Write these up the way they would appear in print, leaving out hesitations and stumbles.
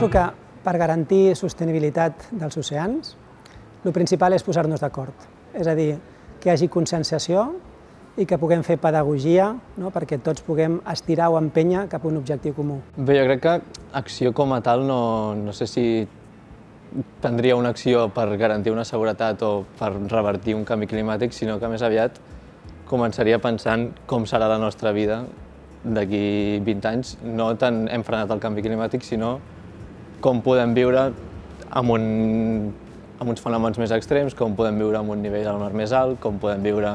penso que per garantir sostenibilitat dels oceans, el principal és posar-nos d'acord. És a dir, que hi hagi conscienciació i que puguem fer pedagogia, perquè tots puguem estirar o empènyer cap a un objectiu comú. Bé, jo crec que acció com a tal no sé si prendria una acció per garantir una seguretat o per revertir un canvi climàtic, sinó que més aviat començaria pensant com serà la nostra vida d'aquí 20 anys. No tant hem frenat el canvi climàtic, sinó com podem viure amb uns fenòmens més extrems, com podem viure amb un nivell del mar més alt, com podem viure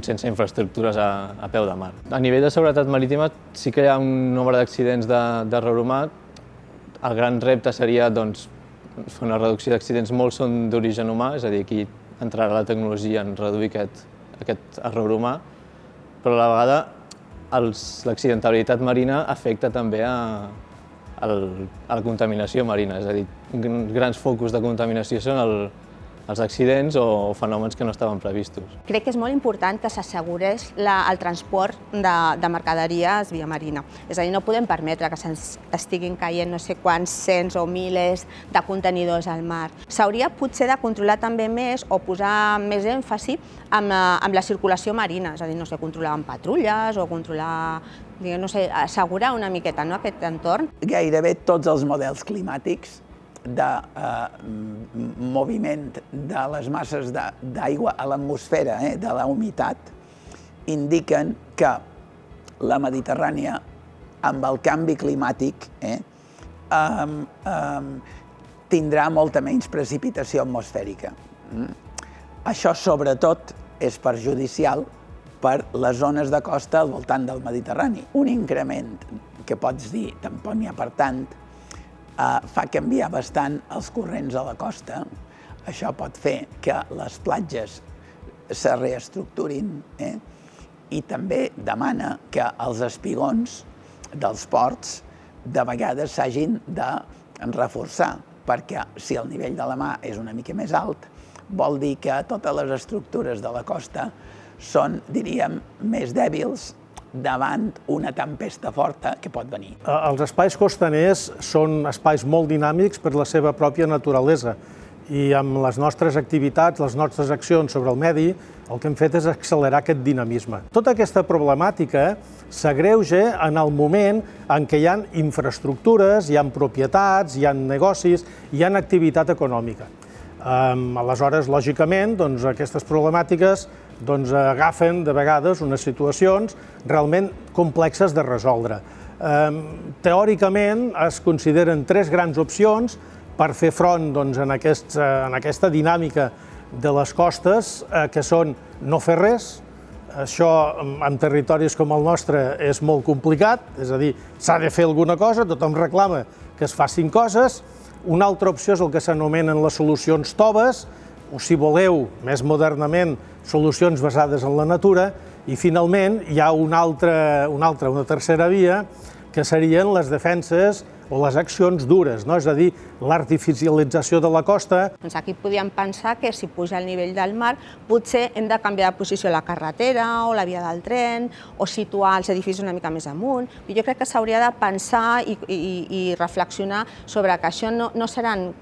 sense infraestructures a peu de mar. A nivell de seguretat marítima sí que hi ha un nombre d'accidents d'error humà. El gran repte seria fer una reducció d'accidents, molts són d'origen humà, és a dir, aquí entrarà la tecnologia en reduir aquest error humà, però a la vegada l'accidentalitat marina afecta també a la contaminació marina, és a dir, grans focus de contaminació són els accidents o fenòmens que no estaven previstos. Crec que és molt important que s'assegurés el transport de mercaderies via marina. És a dir, no podem permetre que se'ns estiguin caient no sé quants cents o milers de contenidors al mar. S'hauria potser de controlar també més o posar més èmfasi amb la circulació marina, és a dir, controlar amb patrulles o controlar, assegurar una miqueta aquest entorn. Gairebé tots els models climàtics de moviment de les masses d'aigua a l'atmosfera, de la humitat, indiquen que la Mediterrània, amb el canvi climàtic, tindrà molta menys precipitació atmosfèrica. Això, sobretot, és perjudicial per les zones de costa al voltant del Mediterrani. Un increment, que pots dir, tampoc n'hi ha per tant, fa canviar bastant els corrents a la costa. Això pot fer que les platges se reestructurin i també demana que els espigons dels ports de vegades s'hagin de reforçar, perquè si el nivell de la mar és una mica més alt, vol dir que totes les estructures de la costa són, diríem, més dèbils davant una tempesta forta que pot venir. Els espais costaners són espais molt dinàmics per la seva pròpia naturalesa i amb les nostres activitats, les nostres accions sobre el medi, el que hem fet és accelerar aquest dinamisme. Tota aquesta problemàtica s'agreuja en el moment en què hi ha infraestructures, hi ha propietats, hi ha negocis, hi ha activitat econòmica. Aleshores, lògicament, aquestes problemàtiques agafen de vegades unes situacions realment complexes de resoldre. Teòricament es consideren tres grans opcions per fer front en aquesta dinàmica de les costes, que són no fer res. Això en territoris com el nostre és molt complicat, és a dir, s'ha de fer alguna cosa, tothom reclama que es facin coses. Una altra opció és el que s'anomenen les solucions toves, o si voleu, més modernament, solucions basades en la natura, i finalment hi ha una tercera via, que serien les defenses o les accions dures, és a dir, l'artificialització de la costa. Aquí podíem pensar que si puja el nivell del mar potser hem de canviar de posició la carretera o la via del tren o situar els edificis una mica més amunt. Jo crec que s'hauria de pensar i reflexionar sobre que això no seran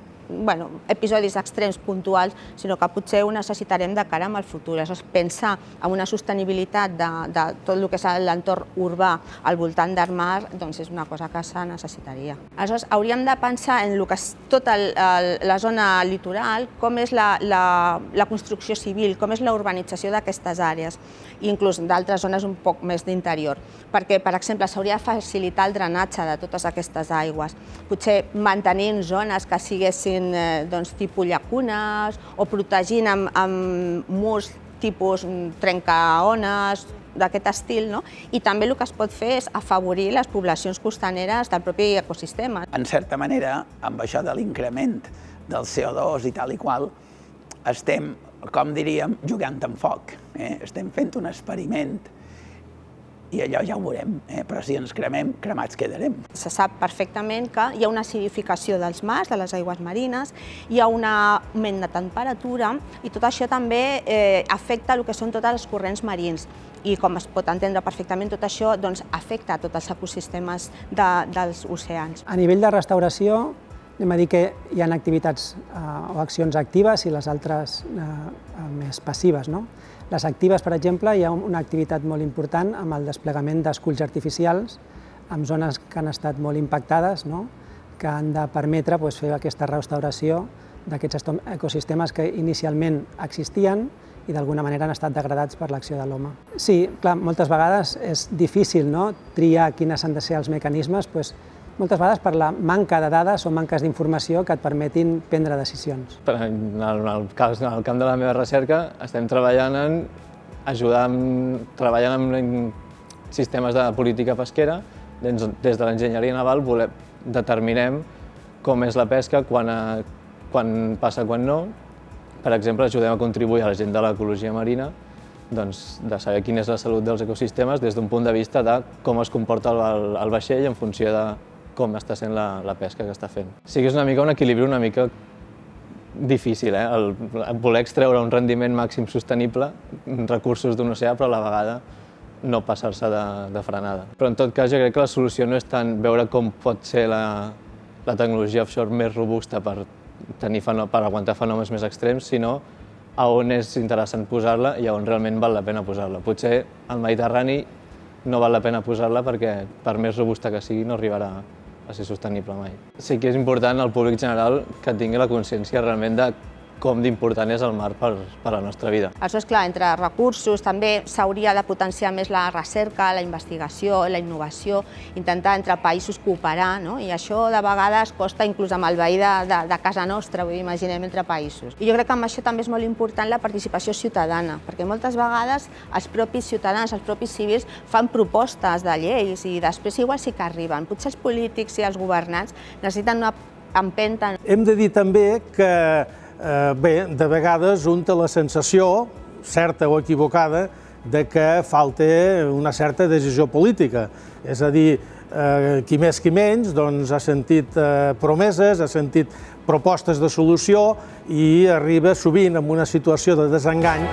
episodis extrems puntuals, sinó que potser ho necessitarem de cara al futur. Aleshores, pensar en una sostenibilitat de tot el que és l'entorn urbà al voltant del mar és una cosa que se necessitaria. Aleshores, hauríem de pensar en el que és tota la zona litoral, com és la construcció civil, com és la urbanització d'aquestes àrees, i inclús d'altres zones un poc més d'interior, perquè, per exemple, s'hauria de facilitar el drenatge de totes aquestes aigües, potser mantenint zones que siguessin tipus llacunes o protegint amb murs tipus trencaones, d'aquest estil, i també el que es pot fer és afavorir les poblacions costaneres del propi ecosistema. En certa manera, amb això de l'increment del CO2 i tal i qual, estem, com diríem, jugant amb foc. Estem fent un experiment i allò ja ho veurem, però si ens cremem, cremats quedarem. Se sap perfectament que hi ha una acidificació dels mars, de les aigües marines, hi ha un augment de temperatura i tot això també afecta el que són tots els corrents marins. i com es pot entendre perfectament, tot això afecta a tots els ecosistemes dels oceans. A nivell de restauració, anem a dir que hi ha activitats o accions actives i les altres més passives. Les actives, per exemple, hi ha una activitat molt important amb el desplegament d'esculls artificials en zones que han estat molt impactades, que han de permetre fer aquesta restauració d'aquests ecosistemes que inicialment existien i d'alguna manera han estat degradats per l'acció de l'home. Sí, clar, moltes vegades és difícil triar quins han de ser els mecanismes, moltes vegades per la manca de dades o manques d'informació que et permetin prendre decisions. En el camp de la meva recerca estem treballant en sistemes de política pesquera. Des de l'enginyeria naval determinem com és la pesca, quan passa, quan no. Per exemple, ajudem a contribuir a la gent de l'ecologia marina de saber quina és la salut dels ecosistemes des d'un punt de vista de com es comporta el vaixell en funció de com està sent la pesca que està fent. Sí que és una mica un equilibri una mica difícil, el voler extreure un rendiment màxim sostenible, recursos d'un oceà, però a la vegada no passar-se de frenada. Però en tot cas jo crec que la solució no és tant veure com pot ser la tecnologia offshore més robusta per aguantar fenòmens més extrems, sinó a on és interessant posar-la i a on realment val la pena posar-la. Potser al Mediterrani no val la pena posar-la perquè per més robusta que sigui no arribarà a ser sostenible mai. Sí que és important al públic general que tingui la consciència realment de com d'important és el mar per a la nostra vida. Això és clar, entre recursos també s'hauria de potenciar més la recerca, la investigació, la innovació, intentar entre països cooperar, i això de vegades costa inclús amb el veí de casa nostra, imaginem entre països. I jo crec que amb això també és molt important la participació ciutadana, perquè moltes vegades els propis ciutadans, els propis civils fan propostes de lleis i després igual sí que arriben. Potser els polítics i els governants necessiten una empenta. Hem de dir també que de vegades un té la sensació, certa o equivocada, de que falta una certa decisió política. És a dir, qui més qui menys ha sentit promeses, ha sentit propostes de solució i arriba sovint en una situació de desengany.